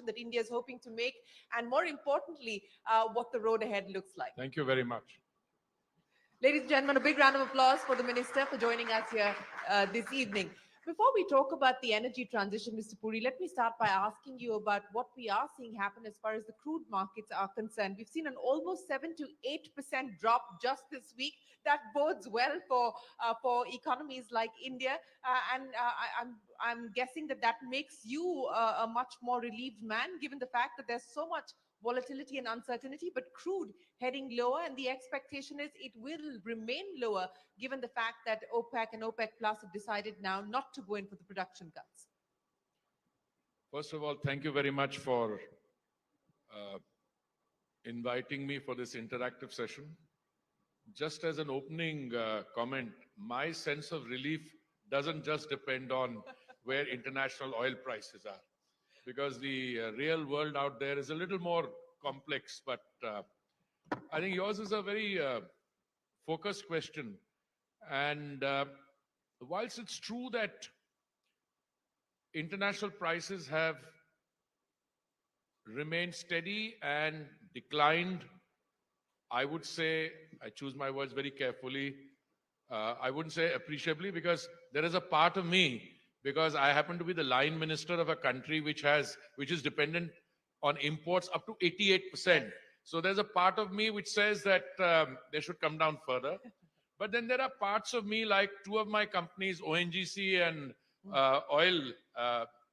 transition that India is hoping to make, and more importantly, what the road ahead looks like. Thank you very much. Ladies and gentlemen, a big round of applause for the Minister for joining us here this evening. Before we talk about the energy transition, Mr. Puri, let me start by asking you about what we are seeing happen as far as the crude markets are concerned. We've seen an almost 7 to 8% drop just this week. That bodes well for economies like India, I'm guessing that makes you a much more relieved man, given the fact that there's so much volatility and uncertainty, but crude heading lower, and the expectation is it will remain lower given the fact that OPEC and OPEC Plus have decided now not to go in for the production cuts. First of all, thank you very much for uh, inviting me for this interactive session. Just as an opening comment, my sense of relief doesn't just depend on where international oil prices are, because the real world out there is a little more complex. But I think yours is a very focused question. And whilst it's true that international prices have remained steady and declined, I would say, I choose my words very carefully, I wouldn't say appreciably, because there is a part of me, because I happen to be the line minister of a country which is dependent on imports up to 88%. So there's a part of me which says that they should come down further. But then there are parts of me, like two of my companies, ONGC and Oil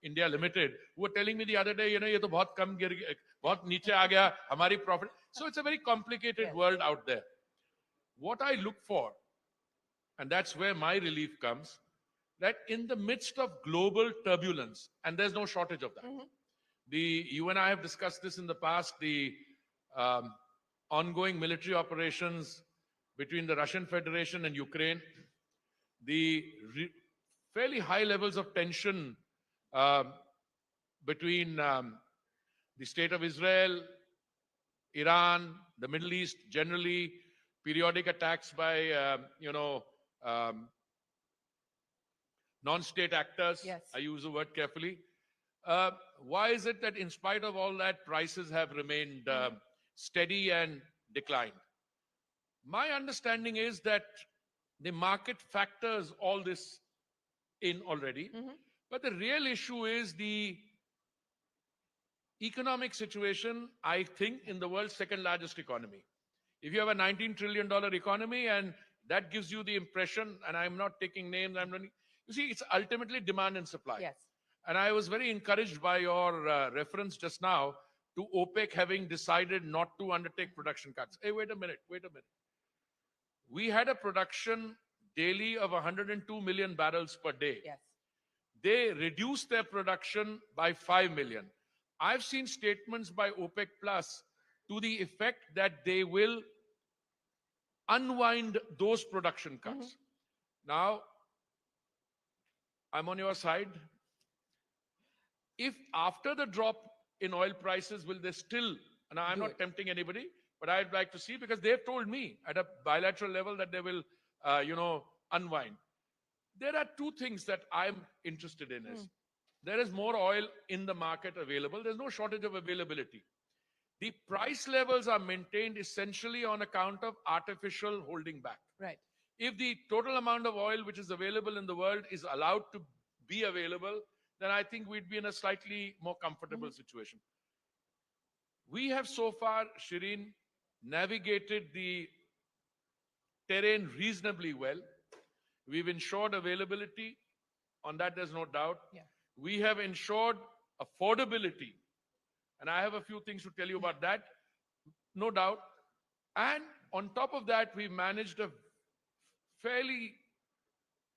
India Limited, who were telling me the other day, ye to bahut kam gir gaya, bahut niche aa gaya, hamari profit. So it's a very complicated world out there. What I look for, and that's where my relief comes, that in the midst of global turbulence, and there's no shortage of that. You and I have discussed this in the past, the ongoing military operations between the Russian Federation and Ukraine, the fairly high levels of tension between the state of Israel, Iran, the Middle East generally, periodic attacks by, non-state actors. Yes. I use the word carefully. Why is it that in spite of all that, prices have remained steady and declined? My understanding is that the market factors all this in already. But the real issue is the economic situation, I think, in the world's second largest economy. If you have a $19 trillion economy and that gives you the impression, and I'm not taking names, you see, it's ultimately demand and supply. Yes. And I was very encouraged by your reference just now to OPEC having decided not to undertake production cuts. Hey, wait a minute. We had a production daily of 102 million barrels per day. Yes. They reduced their production by 5 million. I've seen statements by OPEC Plus to the effect that they will unwind those production cuts. Now, I'm on your side. If after the drop in oil prices, will they still, and I'm not tempting anybody, but I'd like to see, because they've told me at a bilateral level that they will, unwind. There are two things that I'm interested in. There is more oil in the market available. There's no shortage of availability. The price levels are maintained essentially on account of artificial holding back. Right. If the total amount of oil which is available in the world is allowed to be available, then I think we'd be in a slightly more comfortable situation. We have so far, Shereen, navigated the terrain reasonably well. We've ensured availability. On that, there's no doubt. Yeah. We have ensured affordability. And I have a few things to tell you about that, no doubt. And on top of that, we've managed a fairly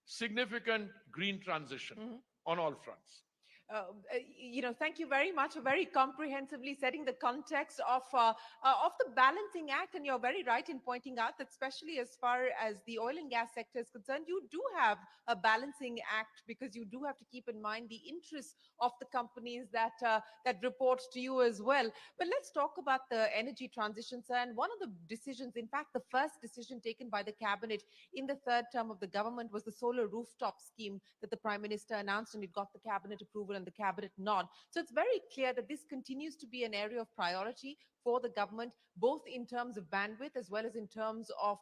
significant green transition on all fronts. Thank you very much for very comprehensively setting the context of the balancing act. And you're very right in pointing out that, especially as far as the oil and gas sector is concerned, you do have a balancing act, because you do have to keep in mind the interests of the companies that report to you as well. But let's talk about the energy transition, sir. And one of the decisions, in fact, the first decision taken by the cabinet in the third term of the government, was the solar rooftop scheme that the Prime Minister announced, and it got the cabinet approval and the cabinet nod. So it's very clear that this continues to be an area of priority for the government, both in terms of bandwidth as well as in terms of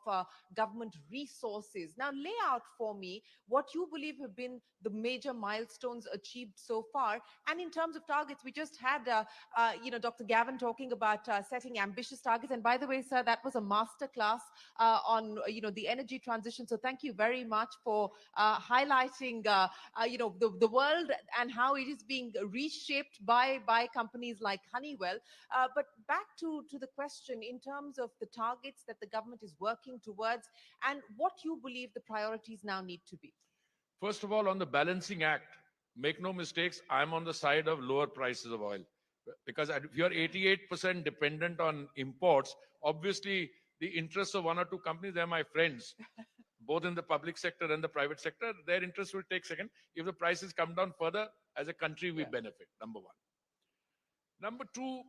government resources. Now, lay out for me what you believe have been the major milestones achieved so far. And in terms of targets, we just had, Dr. Gavin talking about setting ambitious targets. And by the way, sir, that was a masterclass on, the energy transition. So thank you very much for highlighting, the world and how it is being reshaped by companies like Honeywell. But back to the question in terms of the targets that the government is working towards and what you believe the priorities now need to be. First of all, on the balancing act, make no mistakes, I'm on the side of lower prices of oil. Because if you're 88% dependent on imports, obviously the interests of one or two companies, they're my friends, both in the public sector and the private sector, their interests will take second. If the prices come down further, as a country, we benefit, number one. Number two,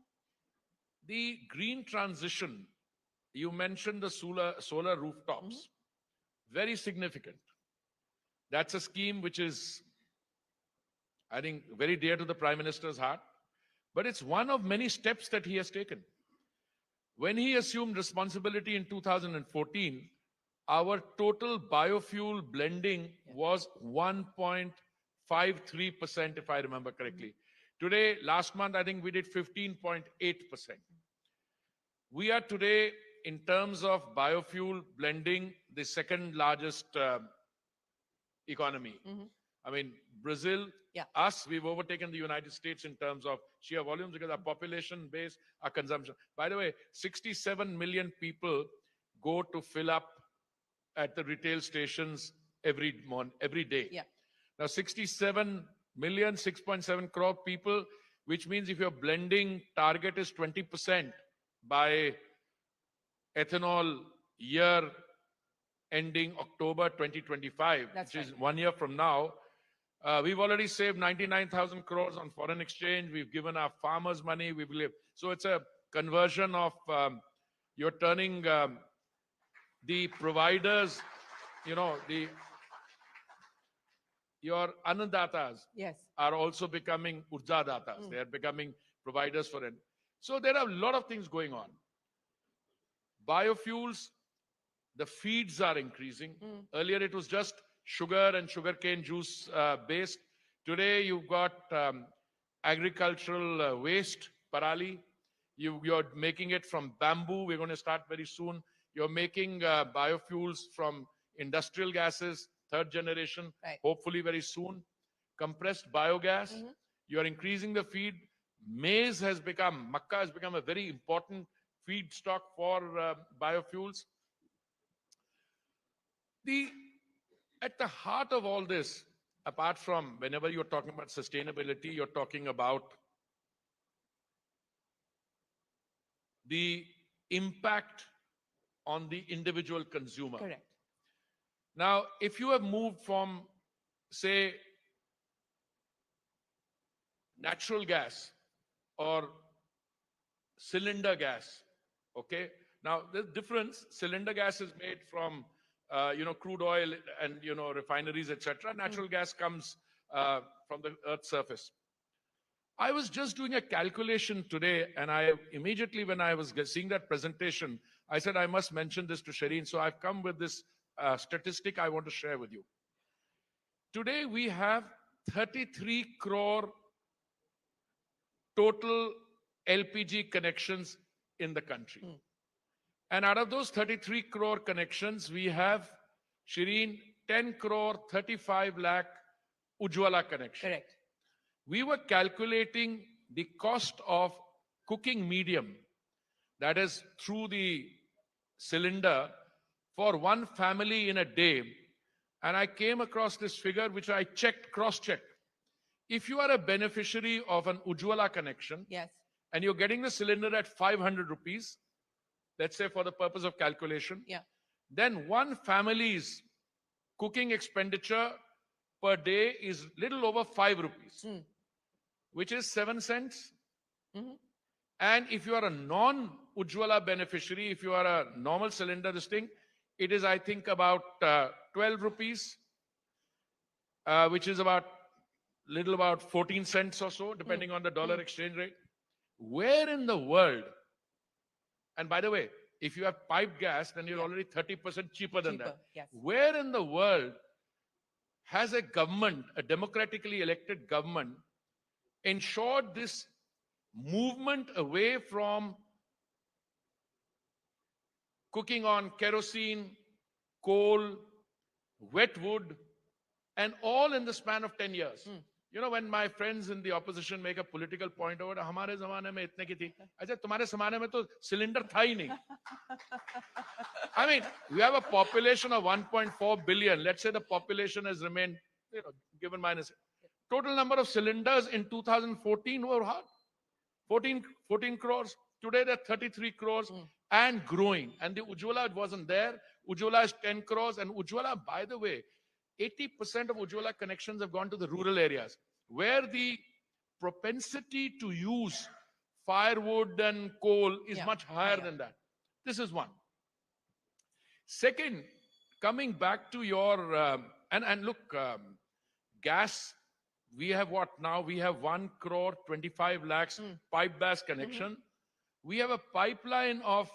the green transition. You mentioned the solar rooftops. Very significant. That's a scheme which is, I think, very dear to the Prime Minister's heart. But it's one of many steps that he has taken. When he assumed responsibility in 2014, our total biofuel blending was 1.53%, if I remember correctly. Today, last month, I think we did 15.8%. We are today, in terms of biofuel blending, the second largest economy. I mean, Brazil, us, we've overtaken the United States in terms of sheer volumes because our population base, our consumption. By the way, 67 million people go to fill up at the retail stations every day. Now, 67 million, 6.7 crore people, which means if your blending target is 20% by ethanol year ending October 2025, which is 1 year from now, we've already saved 99,000 crores on foreign exchange. We've given our farmers money. We believe. So it's a conversion of, you're turning the providers, your annadatas are also becoming urjadatas. They are becoming providers for it. So there are a lot of things going on. Biofuels, the feeds are increasing. Earlier it was just sugar and sugarcane juice based. Today you've got agricultural waste, parali. You're making it from bamboo. We're going to start very soon. You're making biofuels from industrial gases, third generation, hopefully very soon. Compressed biogas. You're increasing the feed. Maize has become, makkah has become a very important feedstock for biofuels. At the heart of all this, apart from whenever you're talking about sustainability, you're talking about the impact on the individual consumer. Correct. Now, if you have moved from, say, natural gas or cylinder gas, okay? Now, the difference, cylinder gas is made from, crude oil and, refineries, etc. Natural gas comes from the Earth's surface. I was just doing a calculation today, and I immediately, when I was seeing that presentation, I said, I must mention this to Shereen. So I've come with this statistic I want to share with you. Today, we have 33 crore total LPG connections in the country. And out of those 33 crore connections, we have, Shereen, 10 crore, 35 lakh Ujjwala connections. Correct. We were calculating the cost of cooking medium, that is through the cylinder, for one family in a day. And I came across this figure, which I cross-checked. If you are a beneficiary of an Ujjwala connection, and you're getting the cylinder at 500 rupees, let's say for the purpose of calculation, then one family's cooking expenditure per day is little over 5 rupees, which is 7 cents. And if you are a non-Ujjwala beneficiary, if you are a normal cylinder, this thing, it is, I think, about 12 rupees, which is about little about 14 cents or so, Mm. depending on the dollar Mm. exchange rate. Where in the world, and by the way, if you have piped gas, then you're Yeah. already 30% cheaper than Cheaper. that. Yes. Where in the world has a government, a democratically elected government, ensured this movement away from cooking on kerosene, coal, wet wood, and all in the span of 10 years? Mm. You know, when my friends in the opposition make a political point over, हमारे जमाने में इतने की थी, अच्छा तुम्हारे जमाने में तो सिलेंडर था ही नहीं. I mean, we have a population of 1.4 billion. Let's say the population has remained, given minus. Total number of cylinders in 2014 were how? 14 crores. Today they're 33 crores Mm. and growing. And the Ujjwala wasn't there. Ujjwala is 10 crores. And Ujjwala, by the way, 80% of Ujjwala connections have gone to the rural areas where the propensity to use firewood and coal is Yeah. much higher Higher. than that. This is one. Second, coming back to your, and look, gas, we have what now? We have 1 crore 25 lakhs Mm. pipe gas connection. We have a pipeline of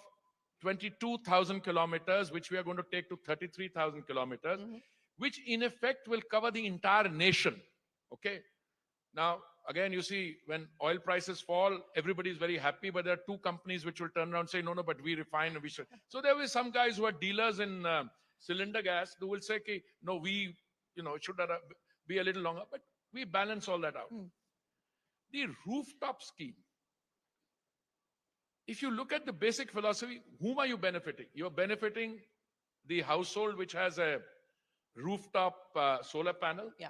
22,000 kilometers, which we are going to take to 33,000 kilometers, which in effect will cover the entire nation. Okay. Now, again, you see, when oil prices fall, everybody is very happy, but there are two companies which will turn around and say, no, no, but we refine, we should. So there will be some guys who are dealers in cylinder gas who will say, okay, no, we, it should be a little longer, but we balance all that out. Mm. The rooftop scheme, if you look at the basic philosophy, whom are you benefiting? You're benefiting the household which has a rooftop solar panel. Yeah.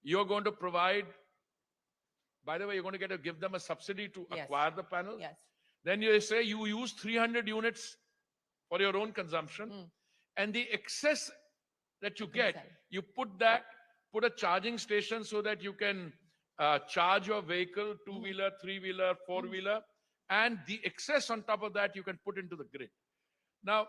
You're going to provide, by the way, you're going to give them a subsidy to Yes. acquire the panel. Yes. Then you say you use 300 units for your own consumption. Mm. And the excess that you get, sell. you put a charging station so that you can charge your vehicle, two-wheeler, three-wheeler, four-wheeler. And the excess on top of that, you can put into the grid. Now,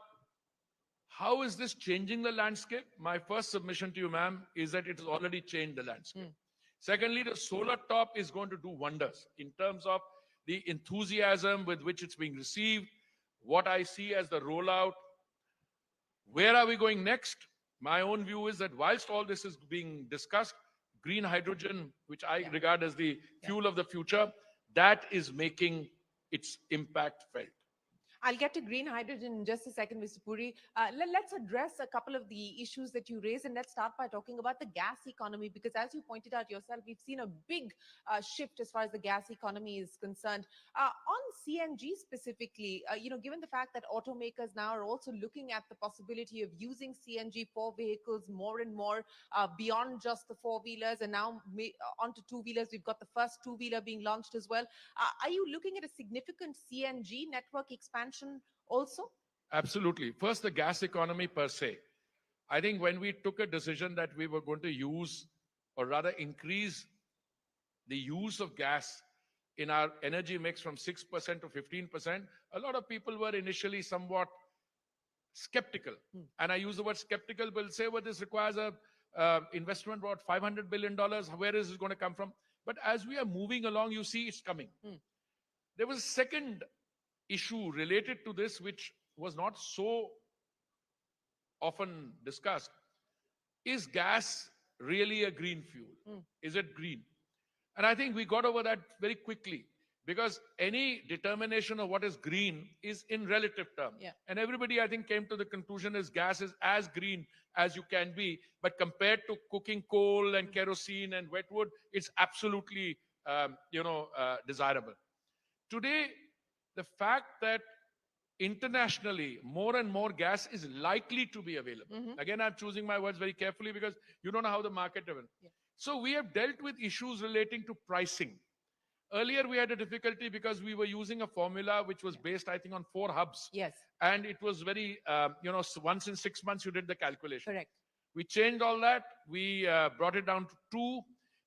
how is this changing the landscape? My first submission to you, ma'am, is that it has already changed the landscape. Secondly, the solar top is going to do wonders in terms of the enthusiasm with which it's being received, what I see as the rollout. Where are we going next? My own view is that whilst all this is being discussed, green hydrogen, which I regard as the fuel of the future, that is making its impact felt. I'll get to green hydrogen in just a second, Mr. Puri. Let's address a couple of the issues that you raised, and let's start by talking about the gas economy, because as you pointed out yourself, we've seen a big shift as far as the gas economy is concerned. On CNG specifically, given the fact that automakers now are also looking at the possibility of using CNG for vehicles more and more beyond just the four-wheelers, and now onto two-wheelers, we've got the first two-wheeler being launched as well. Are you looking at a significant CNG network expansion also? Absolutely. First, the gas economy per se. I think when we took a decision that we were going to use, or rather increase the use of gas in our energy mix from 6% to 15%, a lot of people were initially somewhat skeptical. And I use the word skeptical, but say, well, this requires a investment about $500 billion. Where is it going to come from? But as we are moving along, you see it's coming. There was a second issue related to this, which was not so often discussed. Is gas really a green fuel? Is it green? And I think we got over that very quickly, because any determination of what is green is in relative terms. Yeah. And everybody, I think, came to the conclusion is gas is as green as you can be, but compared to cooking coal and kerosene and wet wood, it's absolutely, desirable. Today, the fact that internationally more and more gas is likely to be available. Again, I'm choosing my words very carefully because you don't know how the market develops. So we have dealt with issues relating to pricing. Earlier, we had a difficulty because we were using a formula which was based, I think, on 4 hubs. Yes. And it was very, once in 6 months, you did the calculation. Correct. We changed all that. We brought it down to 2.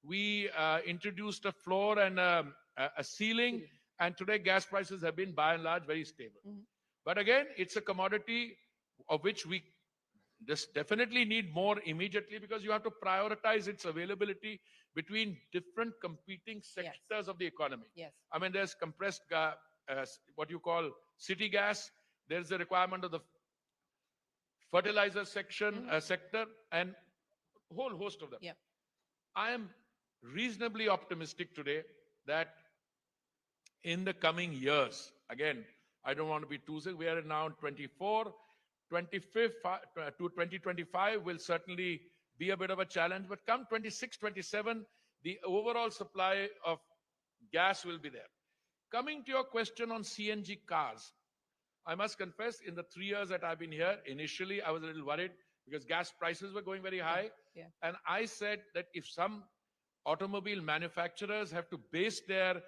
We introduced a floor and a ceiling. And today, gas prices have been, by and large, very stable. But again, it's a commodity of which we this definitely need more immediately because you have to prioritize its availability between different competing Yes. sectors of the economy. Yes. I mean, there's what you call city gas. There's the requirement of the fertilizer sector, and whole host of them. Yeah. I am reasonably optimistic today that in the coming years, again, I don't want to be too sick. We are now in 24, 25 to 2025 will certainly be a bit of a challenge. But come 26, 27, the overall supply of gas will be there. Coming to your question on CNG cars, I must confess, in the 3 years that I've been here, initially I was a little worried because gas prices were going very high. Yeah. And I said that if some automobile manufacturers have to base their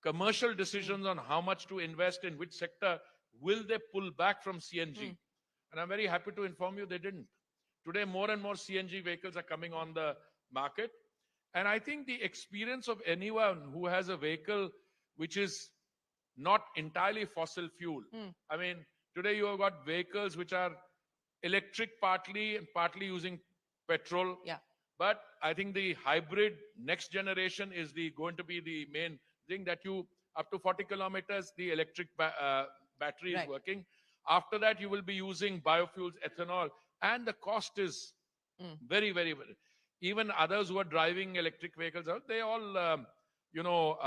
commercial decisions on how much to invest in which sector, will they pull back from CNG? And I'm very happy to inform you they didn't. Today, more and more CNG vehicles are coming on the market. And I think the experience of anyone who has a vehicle which is not entirely fossil fuel. I mean, today you have got vehicles which are electric partly and partly using petrol. Yeah. But I think the hybrid next generation is going to be the main thing that you, up to 40 kilometers, the electric battery is Right. working. After that, you will be using biofuels, ethanol, and the cost is very, very, very. Even others who are driving electric vehicles, they all, you know,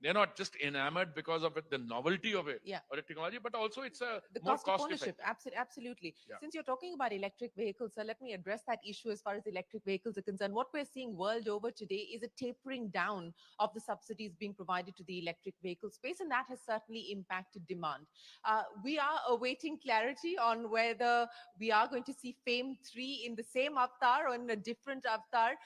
they're not just enamored because of it, the novelty of it Yeah. or the technology, but also it's a The more cost of cost ownership. effective. Absolutely. Yeah. Since you're talking about electric vehicles, so let me address that issue as far as electric vehicles are concerned. What we're seeing world over today is a tapering down of the subsidies being provided to the electric vehicle space, and that has certainly impacted demand. We are awaiting clarity on whether we are going to see FAME 3 in the same avatar or in a different avatar.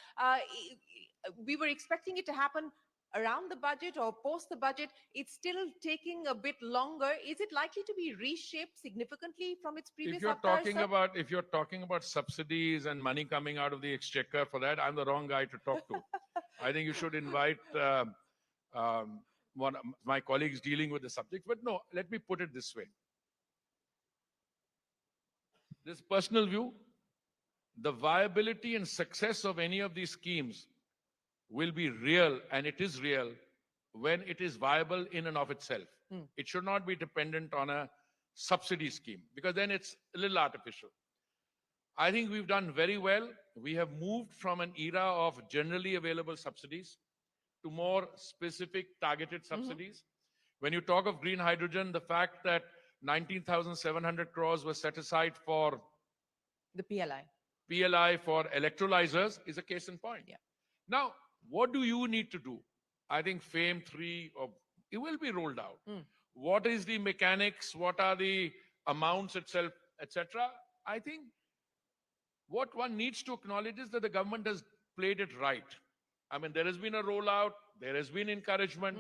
We were expecting it to happen around the budget or post the budget. It's still taking a bit longer. Is it likely to be reshaped significantly from its previous avatar, sir? If you're talking about subsidies and money coming out of the exchequer for that, I'm the wrong guy to talk to. I think you should invite one of my colleagues dealing with the subject. But no, let me put it this way. This personal view, the viability and success of any of these schemes will be real, and it is real when it is viable in and of itself. It should not be dependent on a subsidy scheme because then it's a little artificial. I think we've done very well. We have moved from an era of generally available subsidies to more specific targeted subsidies. When you talk of green hydrogen, the fact that 19,700 crores was set aside for The PLI. PLI for electrolyzers is a case in point. Yeah. Now, what do you need to do? I think FAME 3, it will be rolled out. What is the mechanics? What are the amounts itself, etc.? I think what one needs to acknowledge is that the government has played it right. I mean, there has been a rollout, there has been encouragement,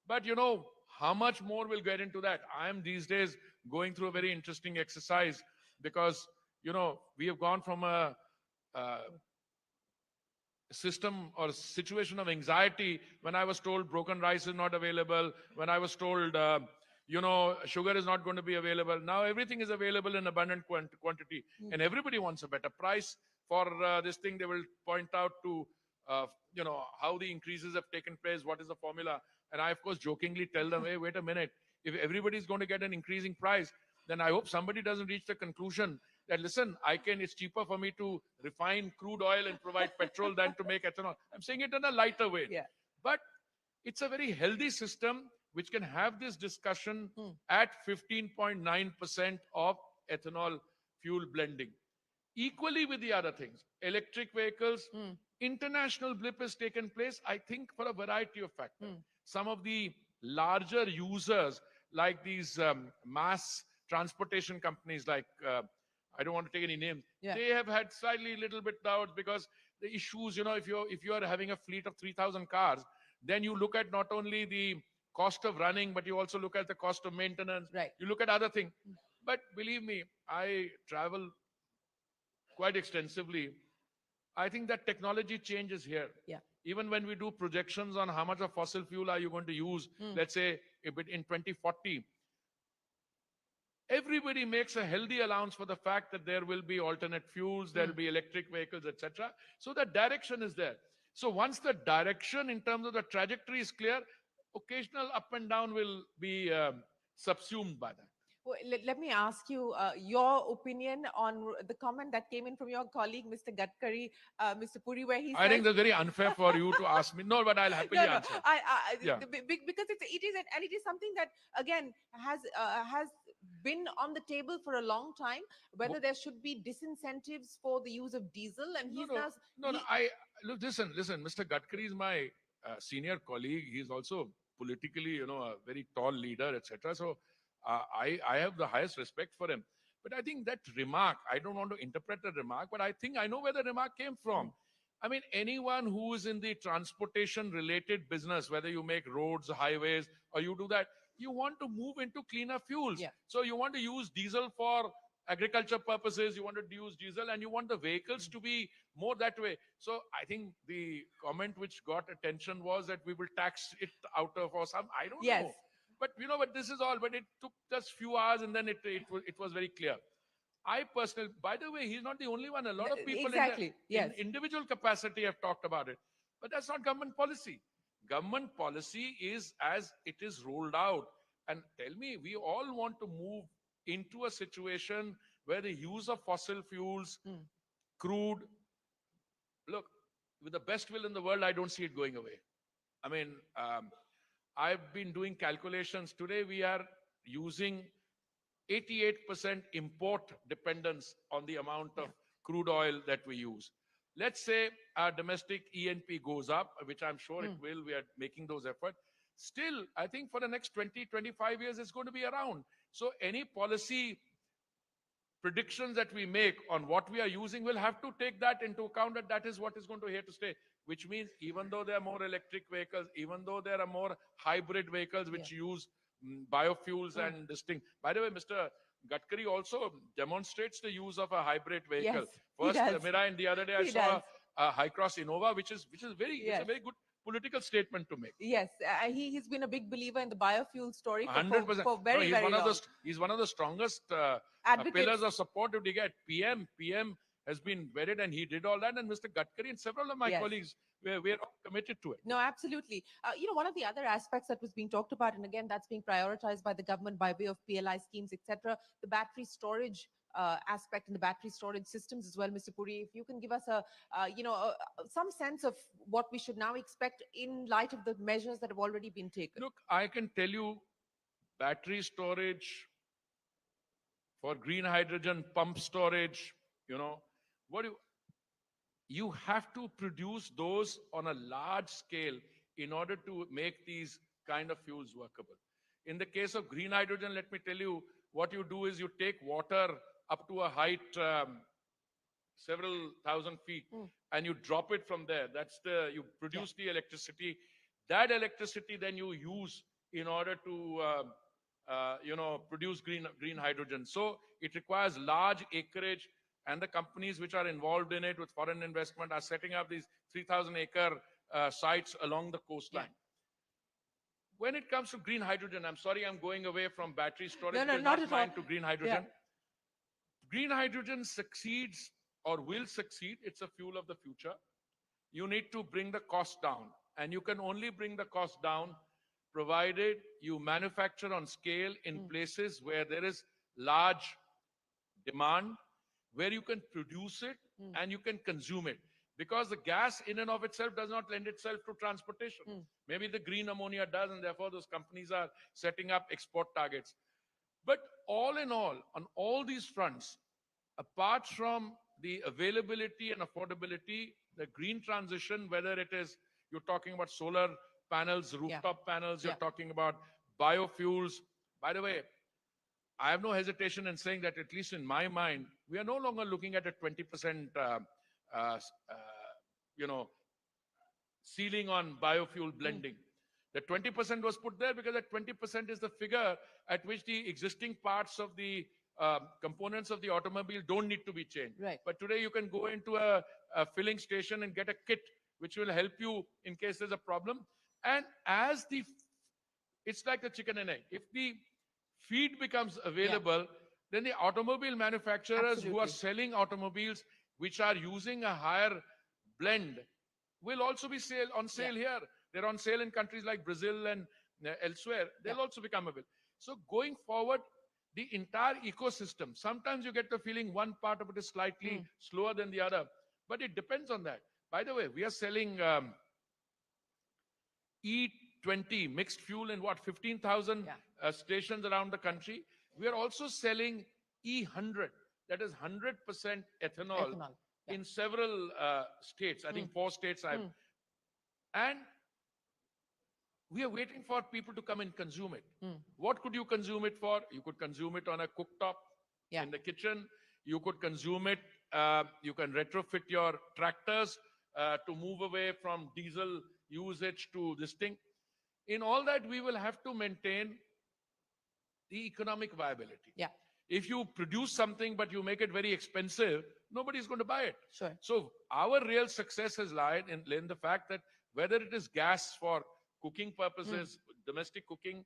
but you know, how much more will get into that? I am these days going through a very interesting exercise because, you know, we have gone from a system or situation of anxiety when I was told broken rice is not available, when I was told, you know, sugar is not going to be available. Now everything is available in abundant quantity and everybody wants a better price for this thing. They will point out to, you know, how the increases have taken place, what is the formula. And I, of course, jokingly tell them, hey, wait a minute, if everybody's going to get an increasing price, then I hope somebody doesn't reach the conclusion that, listen, it's cheaper for me to refine crude oil and provide petrol than to make ethanol. I'm saying it in a lighter way. Yeah. But it's a very healthy system which can have this discussion at 15.9% of ethanol fuel blending. Equally with the other things, electric vehicles, international blip has taken place, I think, for a variety of factors. Some of the larger users, like these mass transportation companies, like I don't want to take any names. Yeah. They have had slightly little bit doubts because the issues, you know, if you are having a fleet of 3,000 cars, then you look at not only the cost of running, but you also look at the cost of maintenance. Right. You look at other things. But believe me, I travel quite extensively. I think that technology change is here. Yeah. Even when we do projections on how much of fossil fuel are you going to use, let's say in 2040, Everybody makes a healthy allowance for the fact that there will be alternate fuels, there will be electric vehicles, etc. So the direction is there. So once the direction in terms of the trajectory is clear, occasional up and down will be subsumed by that. Well, let me ask you your opinion on the comment that came in from your colleague, Mr. Gadkari, Mr. Puri, where he I says, think that's very unfair for you to ask me. No, but I'll no, happily no, answer. Yeah. because it is, and it is something that again has been on the table for a long time. Whether there should be disincentives for the use of diesel, and No, he's no, now no. I look. Listen. Mr. Gadkari is my senior colleague. He's also politically, a very tall leader, etc. So I have the highest respect for him. But I think that remark, I don't want to interpret the remark, but I think I know where the remark came from. I mean, anyone who is in the transportation related business, whether you make roads, highways, or you do that, you want to move into cleaner fuels. Yeah. So you want to use diesel for agriculture purposes, you want to use diesel, and you want the vehicles to be more that way. So I think the comment which got attention was that we will tax it out of or some, I don't yes, know. But this is all. But it took just few hours, and then it was very clear. I personally, by the way, he's not the only one. A lot of people in the exactly, in yes. individual capacity have talked about it, but that's not government policy. Government policy is as it is rolled out. And tell me, we all want to move into a situation where the use of fossil fuels, crude, look, with the best will in the world, I don't see it going away. I mean, I've been doing calculations. Today, we are using 88% import dependence on the amount of crude oil that we use. Let's say our domestic E&P goes up, which I'm sure it will. We are making those efforts. Still, I think for the next 20, 25 years, it's going to be around. So any policy predictions that we make on what we are using will have to take that into account, that that is what is going to here to stay, which means even though there are more electric vehicles, even though there are more hybrid vehicles which use biofuels and this thing. By the way, Mr. Gadkari also demonstrates the use of a hybrid Yes, vehicle. he First, does. Mira, and the other day I He does. saw a high cross Innova, which is very, it's a Yes. very good political statement to make. Yes, he's been a big believer in the biofuel story for, 100%. for No, very, he's very one of the long. he's one of the strongest Advocates. pillars of support to get PM has been vetted, and he did all that. And Mr. Gadkari and several of my Yes. colleagues, we're all committed to it. No, absolutely. One of the other aspects that was being talked about, and again, that's being prioritized by the government by way of PLI schemes, etc., the battery storage aspect and the battery storage systems as well, Mr. Puri. If you can give us some sense of what we should now expect in light of the measures that have already been taken. Look, I can tell you, battery storage for green hydrogen, pump storage, what do you have to produce those on a large scale in order to make these kind of fuels workable. In the case of green hydrogen, let me tell you, what you do is you take water up to a height several thousand feet and you drop it from there. You produce the electricity. That electricity then you use in order to produce green hydrogen. So it requires large acreage, and the companies which are involved in it with foreign investment are setting up these 3,000-acre sites along the coastline. When it comes to green hydrogen, I'm sorry, I'm going away from battery storage. No, Because not not at all. mine to green hydrogen. Green hydrogen succeeds or will succeed. It's a fuel of the future. You need to bring the cost down, and you can only bring the cost down provided you manufacture on scale in places where there is large demand, where you can produce it and you can consume it. Because the gas in and of itself does not lend itself to transportation. Maybe the green ammonia does, and therefore those companies are setting up export targets. But all in all, on all these fronts, apart from the availability and affordability, the green transition, whether it is you're talking about solar panels, rooftop panels, you're talking about biofuels. By the way, I have no hesitation in saying that, at least in my mind, we are no longer looking at a 20% you know, ceiling on biofuel blending. The 20% was put there because that 20% is the figure at which the existing parts of the components of the automobile don't need to be changed. Right. But today you can go into a filling station and get a kit which will help you in case there's a problem. And it's like the chicken and egg. If the feed becomes Yeah, available, then the automobile manufacturers who are absolutely. selling automobiles which are using a higher blend will also be on Yeah, sale here. They're on sale in countries like Brazil and elsewhere. yeah. They'll also become available. So going forward, the entire ecosystem, sometimes you get the feeling one part of it is slightly Mm, slower than the other, but it depends on that. By the way, we are selling E20 mixed fuel in what, 15,000 yeah, stations around the country. We are also selling E100, that is 100% ethanol ethanol. Yeah. in several states. I Mm, think 4 states I've, mm, and we are waiting for people to come and consume it. mm. What could you consume it for? You could consume it on a cooktop Yeah, in the kitchen. You could consume it. You can retrofit your tractors to move away from diesel usage to this thing. In all that, we will have to maintain the economic viability. yeah, If you produce something but you make it very expensive, nobody's going to buy it. sure. So our real success has lied in the fact that whether it is gas for cooking Mm, purposes, domestic cooking,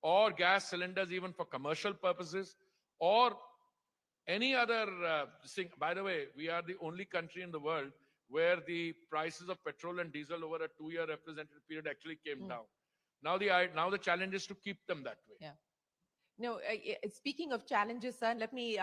or gas cylinders even for commercial purposes, or any other thing. By the way, we are the only country in the world where the prices of petrol and diesel over a 2-year representative period actually came mm, down. Now the challenge is to keep them that way. yeah. No, speaking of challenges, sir, let me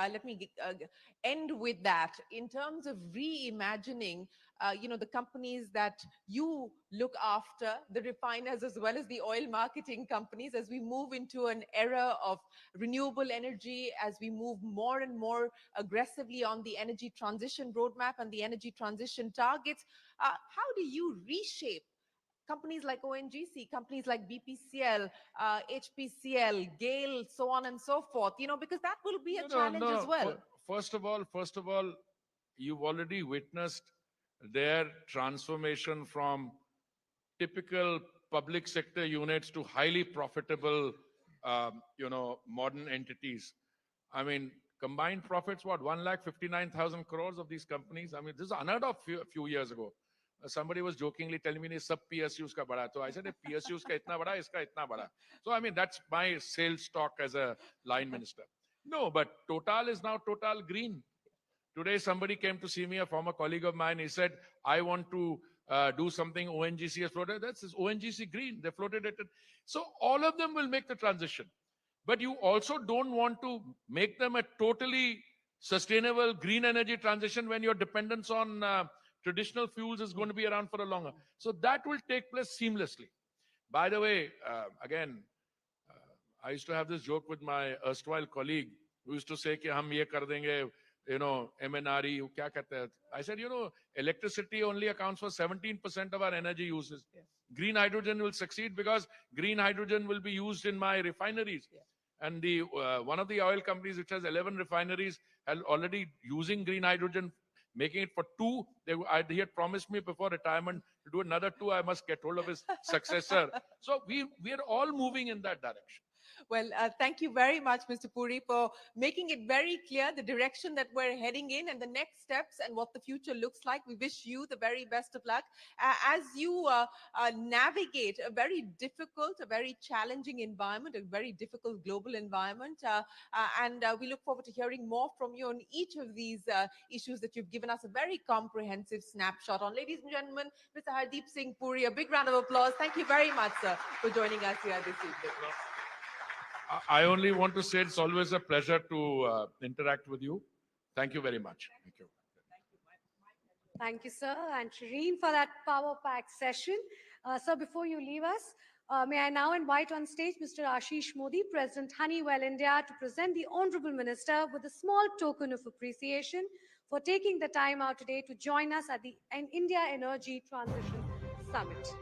end with that. In terms of reimagining, the companies that you look after, the refiners as well as the oil marketing companies, as we move into an era of renewable energy, as we move more and more aggressively on the energy transition roadmap and the energy transition targets, how do you reshape companies like ONGC, companies like BPCL, HPCL, GAIL, so on and so forth, because that will be a No, no, challenge no, as no. well. First of all, you've already witnessed their transformation from typical public sector units to highly profitable, modern entities. I mean, combined profits, what, 1,59,000 crores of these companies? I mean, this is unheard of few years ago. Somebody was jokingly telling me, sub PSUs ka bada. So I said, PSUs ka itna bada, iska itna bada. So, I mean, that's my sales talk as a line minister. No, but Total is now Total Green. Today, somebody came to see me, a former colleague of mine. He said, I want to do something ONGC has floated. That's ONGC Green. They floated it. So all of them will make the transition. But you also don't want to make them a totally sustainable green energy transition when your dependence on traditional fuels is going Mm, to be around for a longer. So that will take place seamlessly. By the way, again, I used to have this joke with my erstwhile colleague who used to say कि हम ये कर देंगे, MNRE, क्या कहते हैं? I said, electricity only accounts for 17% of our energy uses. yes, Green hydrogen will succeed because green hydrogen will be used in my refineries. yeah. And the one of the oil companies which has 11 refineries has already using green hydrogen, making it for two. He had promised me before retirement to do another two. I must get hold of his successor. So we are all moving in that direction. Well, thank you very much, Mr. Puri, for making it very clear the direction that we're heading in and the next steps and what the future looks like. We wish you the very best of luck as you navigate a very difficult, a very challenging environment, a very difficult global environment. And we look forward to hearing more from you on each of these issues that you've given us a very comprehensive snapshot on. Ladies and gentlemen, Mr. Hardeep Singh Puri, a big round of applause. Thank you very much, sir, for joining us here this evening. I only want to say it's always a pleasure to interact with you. Thank you very much. Thank you. Thank you, sir, and Shereen for that power-packed session. Sir, before you leave us, may I now invite on stage Mr. Ashish Modi, President Honeywell India, to present the Honorable Minister with a small token of appreciation for taking the time out today to join us at the India Energy Transition Summit.